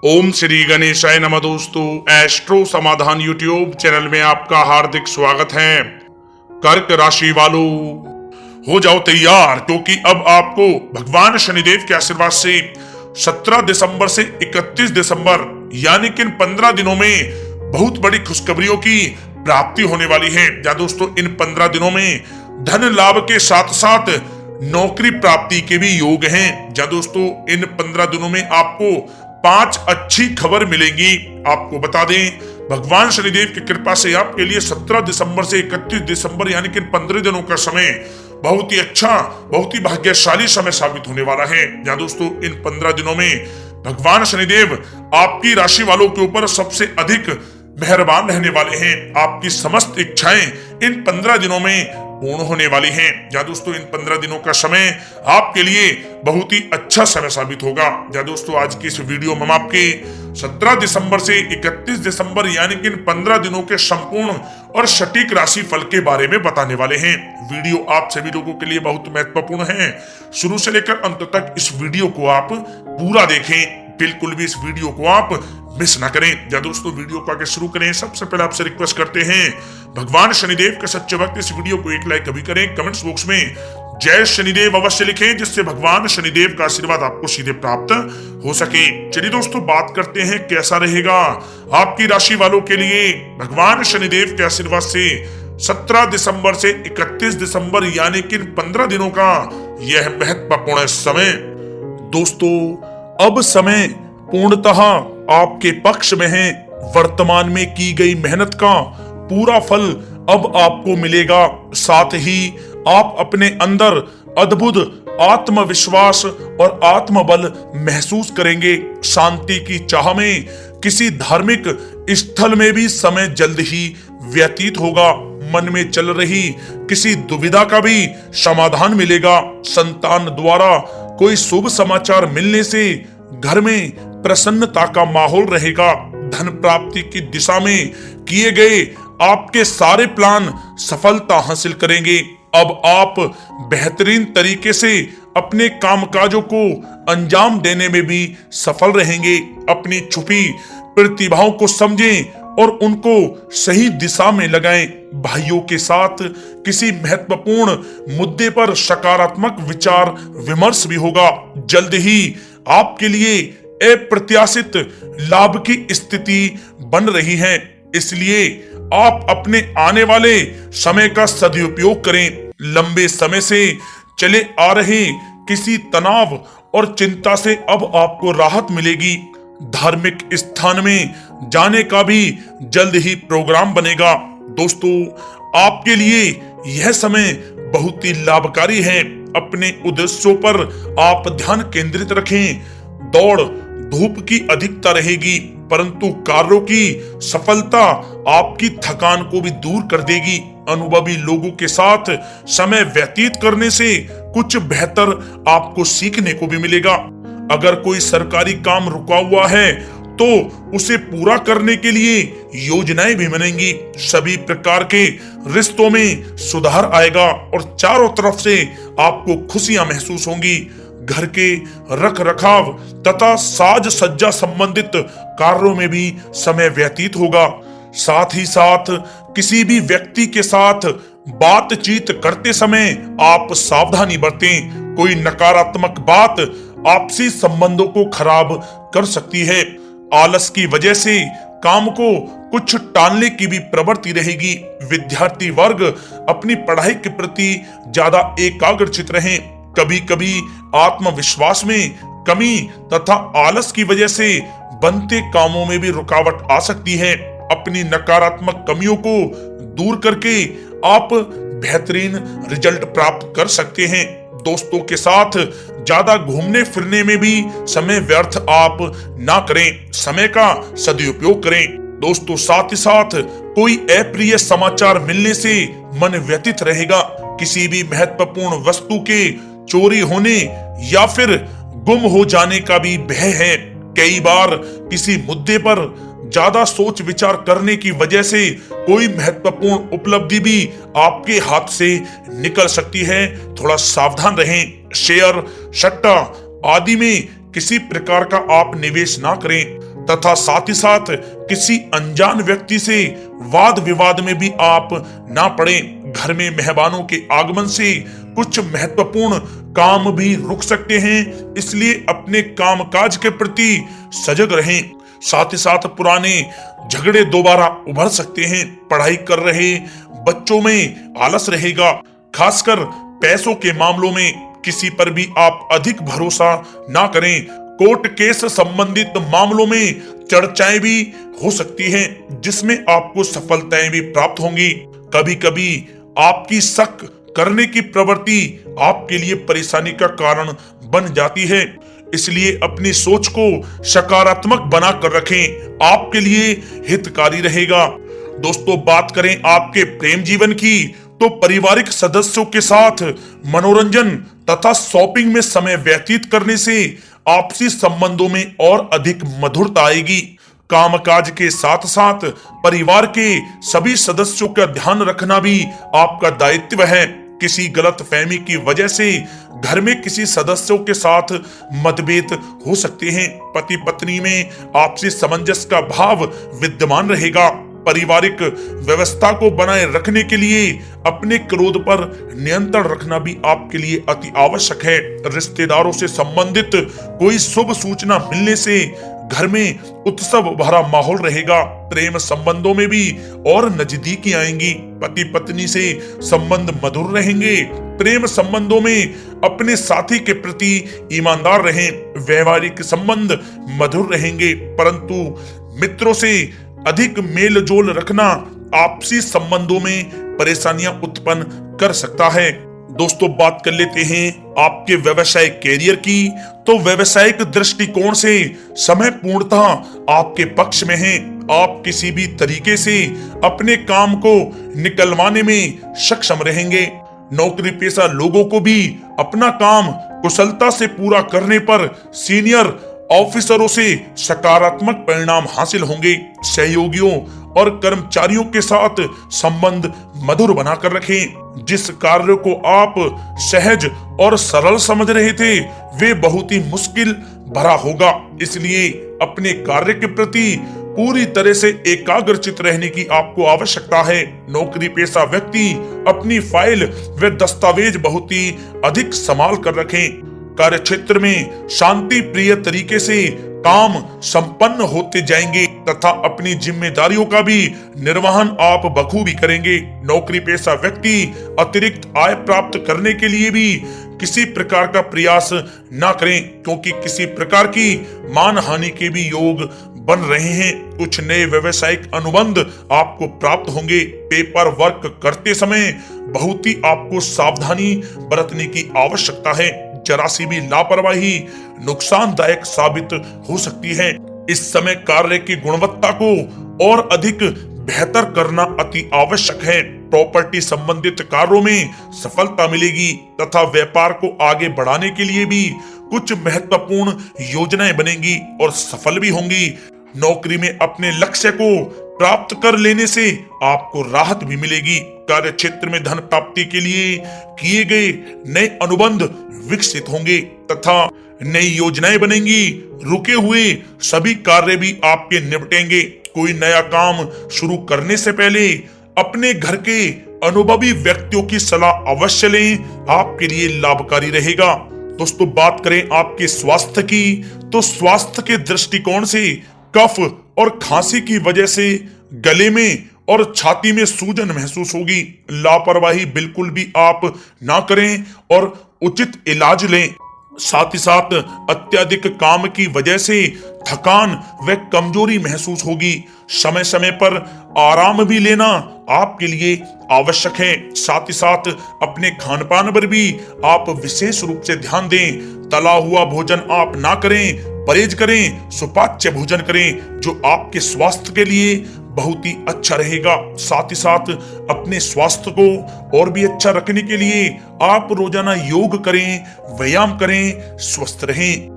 ओम श्री गणेशाय नमः। दोस्तों, एस्ट्रो समाधान यूट्यूब चैनल में आपका हार्दिक स्वागत है। कर्क राशि वालों, हो जाओ तैयार, क्योंकि अब आपको भगवान शनिदेव के आशीर्वाद से 17 दिसंबर से 31 दिसंबर यानी कि इन 15 दिनों में बहुत बड़ी खुशखबरियों की प्राप्ति होने वाली है। या दोस्तों, इन 15 दिनों में धन लाभ के साथ साथ नौकरी प्राप्ति के भी योग हैं। या दोस्तों, इन 15 दिनों में आपको 5 अच्छी खबर मिलेंगी। आपको बता दें, भगवान शनिदेव की कृपा से आपके लिए 17 दिसंबर से 31 दिसंबर यानी कि 15 दिनों का समय बहुत ही अच्छा, बहुत ही भाग्यशाली समय साबित होने वाला है। या दोस्तों, इन 15 दिनों में भगवान शनिदेव आपकी राशि वालों के ऊपर सबसे अधिक मेहरबान रहने वाले हैं। आपकी समस्त इच्छाएं इन 15 दिनों में पूर्ण होने वाली हैं। या दोस्तों, इन 15 दिनों का समय आपके लिए बहुत ही अच्छा समय साबित होगा। या दोस्तों, आज की इस वीडियो में हम आपके 17 दिसंबर से 31 दिसंबर यानी कि इन 15 दिनों के संपूर्ण और सटीक राशि फल के बारे में बताने वाले हैं। वीडियो आप सभी लोगों के लिए बहुत महत्वपूर्ण है। शुरू से लेकर अंत तक इस वीडियो को आप पूरा देखें, बिल्कुल भी इस वीडियो को आप मिस ना करें। या दोस्तों, वीडियो को आगे शुरू करें, सबसे पहले आपसे रिक्वेस्ट करते हैं, भगवान शनिदेव के सच्चे भक्त इस वीडियो को एक लाइक अभी करें। कमेंट्स बॉक्स में जय शनिदेव अवश्य लिखें, जिससे भगवान शनिदेव का आशीर्वाद आपको सीधे प्राप्त हो सके। चलिए दोस्तों, बात करते हैं कैसा रहेगा आपकी राशि वालों के लिए भगवान शनिदेव के आशीर्वाद से 17 दिसंबर से 31 दिसंबर यानी कि 15 दिनों का यह महत्वपूर्ण समय। दोस्तों, अब समय पूर्णतः आपके पक्ष में है। वर्तमान में की गई मेहनत का पूरा फल अब आपको मिलेगा। साथ ही आप अपने अंदर अद्भुत आत्मविश्वास और आत्मबल महसूस करेंगे। शांति की चाह में किसी धार्मिक स्थल में भी समय जल्द ही व्यतीत होगा। मन में चल रही किसी दुविधा का भी समाधान मिलेगा। संतान द्वारा कोई शुभ समाचार मिलने से घर में प्रसन्नता का माहौल रहेगा। धन प्राप्ति की दिशा में किए गए आपके सारे प्लान सफलता हासिल करेंगे। अब आप बेहतरीन तरीके से अपने कामकाजों को अंजाम देने में भी सफल रहेंगे। अपनी छुपी प्रतिभाओं को समझें और उनको सही दिशा में लगाएं। भाइयों के साथ किसी महत्वपूर्ण मुद्दे पर सकारात्मक विचार विमर्श भी होगा। जल्द ही आपके लिए अप्रत्याशित लाभ की स्थिति बन रही है, इसलिए आप अपने आने वाले समय का सदुपयोग करें। लंबे समय से चले आ रहे किसी तनाव और चिंता से अब आपको राहत मिलेगी। धार्मिक स्थान में जाने का भी जल्द ही प्रोग्राम बनेगा। दोस्तों, आपके लिए यह समय बहुत ही लाभकारी है। अपने उद्देश्यों पर आप ध्यान केंद्रित रखें। दौड़ धूप की अधिकता रहेगी, परंतु कार्यों की सफलता आपकी थकान को भी दूर कर देगी। अनुभवी लोगों के साथ समय व्यतीत करने से कुछ बेहतर आपको सीखने को भी मिलेगा। अगर कोई सरकारी काम रुका हुआ है तो उसे पूरा करने के लिए योजनाएं भी बनेंगी। सभी प्रकार के रिश्तों में सुधार आएगा और चारों तरफ से आपको खुशियां महसूस होंगी। घर के रख रखाव तथा साज सज्जा संबंधित कार्यों में भी समय व्यतीत होगा। साथ ही साथ किसी भी व्यक्ति के साथ बातचीत करते समय आप सावधानी बरतें। कोई नकारात्मक बात आपसी संबंधों को खराब कर सकती है। आलस की वजह से काम को कुछ टालने की भी प्रवृत्ति रहेगी। विद्यार्थी वर्ग अपनी पढ़ाई के प्रति ज्यादा एकाग्रचित रहें। कभी कभी आत्मविश्वास में कमी तथा आलस की वजह से बनते कामों में भी रुकावट आ सकती है। अपनी नकारात्मक कमियों को दूर करके आप बेहतरीन रिजल्ट प्राप्त कर सकते हैं। दोस्तों के साथ ज्यादा घूमने फिरने में भी समय व्यर्थ आप ना करें, समय का सदुपयोग करें। दोस्तों, साथ ही साथ कोई अप्रिय समाचार मिलने से मन व्यतीत रहेगा। किसी भी महत्वपूर्ण वस्तु के चोरी होने या फिर गुम हो जाने का भी भय है। कई बार किसी मुद्दे पर ज्यादा सोच विचार करने की वजह से कोई महत्वपूर्ण उपलब्धि भी आपके हाथ से निकल सकती है। थोड़ा सावधान रहें। शेयर, सट्टा आदि में किसी प्रकार का आप निवेश ना करें। तथा साथ ही साथ किसी अनजान व्यक्ति से वाद विवाद में भी आप ना पड़े। घर में मेहमानों के आगमन से कुछ महत्वपूर्ण काम भी रुक सकते हैं, इसलिए अपने कामकाज के प्रति सजग रहें। साथ ही साथ पुराने झगड़े दोबारा उभर सकते हैं। पढ़ाई कर रहे बच्चों में आलस रहेगा। खासकर पैसों के मामलों में किसी पर भी आप अधिक भरोसा ना करें। कोर्ट केस संबंधित मामलों में चर्चाएं भी हो सकती हैं, जिसमें आपको सफलताएं भी प्राप्त होंगी। कभी कभी आपकी शक करने की प्रवृत्ति आपके लिए परेशानी का कारण बन जाती है, इसलिए अपनी सोच को सकारात्मक बनाकर रखें, आपके लिए हितकारी रहेगा। दोस्तों, बात करें आपके प्रेम जीवन की, तो पारिवारिक सदस्यों के साथ मनोरंजन तथा शॉपिंग में समय व्यतीत करने से आपसी संबंधों में और अधिक मधुरता आएगी। कामकाज के साथ साथ परिवार के सभी सदस्यों का ध्यान रखना भी आपका दायित्व है। किसी गलत फहमी की वजह से घर में किसी सदस्यों के साथ मतभेद हो सकते हैं। पति पत्नी में आपसी सामंजस्य का भाव विद्यमान रहेगा। पारिवारिक व्यवस्था को बनाए रखने के लिए अपने क्रोध पर नियंत्रण रखना भी आपके लिए अति आवश्यक है। रिश्तेदारों से संबंधित कोई शुभ सूचना मिलने से घर में उत्सव भरा माहौल रहेगा। प्रेम संबंधों में भी और नजदीकी आएंगी। पति पत्नी से संबंध मधुर रहेंगे। प्रेम संबंधों में अपने साथी के प्रति ईमानदार रहें। व्यवहारिक संबंध मधुर रहेंगे, परंतु मित्रों से अधिक मेल जोल रखना आपसी संबंधों में परेशानियां उत्पन्न कर सकता है। दोस्तों, बात कर लेते हैं आपके व्यवसायिक कैरियर की। तो व्यवसायिक दृष्टिकोण से समय पूर्णतः आपके पक्ष में है। आप किसी भी तरीके से अपने काम को निकलवाने में सक्षम रहेंगे। नौकरी पेशा लोगों को भी अपना काम कुशलता से पूरा करने पर सीनियर ऑफिसरों से सकारात्मक परिणाम हासिल होंगे। सहयोगियों और कर्मचारियों के साथ संबंध मधुर बनाकर रखें। जिस कार्य को आप सहज और सरल समझ रहे थे, वे बहुत ही मुश्किल भरा होगा, इसलिए अपने कार्य के प्रति पूरी तरह से एकाग्रचित रहने की आपको आवश्यकता है। नौकरी पेशा व्यक्ति अपनी फाइल व दस्तावेज बहुत ही अधिक संभाल कर रखें। कार्य क्षेत्र में शांति प्रिय तरीके से काम संपन्न होते जाएंगे तथा अपनी जिम्मेदारियों का भी निर्वहन आप बखूबी करेंगे। नौकरी पेशा व्यक्ति अतिरिक्त आय प्राप्त करने के लिए भी किसी प्रकार का प्रयास न करें, क्योंकि किसी प्रकार की मान हानि के भी योग बन रहे हैं। कुछ नए व्यवसायिक अनुबंध आपको प्राप्त होंगे। पेपर वर्क करते समय बहुत ही आपको सावधानी बरतने की आवश्यकता है। जरा सी भी लापरवाही नुकसानदायक साबित हो सकती है। इस समय कार्य की गुणवत्ता को और अधिक बेहतर करना अति आवश्यक है। प्रॉपर्टी संबंधित कार्यों में सफलता मिलेगी तथा व्यापार को आगे बढ़ाने के लिए भी कुछ महत्वपूर्ण योजनाएं बनेंगी और सफल भी होंगी। नौकरी में अपने लक्ष्य को प्राप्त कर लेने से आपको राहत भी मिलेगी। कार्य क्षेत्र में धन प्राप्ति के लिए किए गए नए अनुबंध विकसित होंगे तथा नई योजनाएं बनेंगी। रुके हुए सभी कार्य भी आपके निपटेंगे। कोई नया काम शुरू करने से पहले अपने घर के अनुभवी व्यक्तियों की सलाह अवश्य लें, आपके लिए लाभकारी रहेगा। दोस्तों, बात करें आपके स्वास्थ्य की, तो स्वास्थ्य के दृष्टिकोण से कफ और खांसी की वजह से गले में और छाती में सूजन महसूस होगी। लापरवाही बिल्कुल भी आप ना करें और उचित इलाज लें। साथ ही साथ अत्यधिक काम की वजह से थकान व कमजोरी महसूस होगी। समय समय पर आराम भी लेना आपके लिए आवश्यक है। साथ ही साथ अपने खान पान पर भी आप विशेष रूप से ध्यान दें। तला हुआ भोजन आप ना करें, परहेज करें, सुपाच्य भोजन करें, जो आपके स्वास्थ्य के लिए बहुत ही अच्छा रहेगा। साथ ही साथ अपने स्वास्थ्य को और भी अच्छा रखने के लिए आप रोजाना योग करें, व्यायाम करें, स्वस्थ रहें।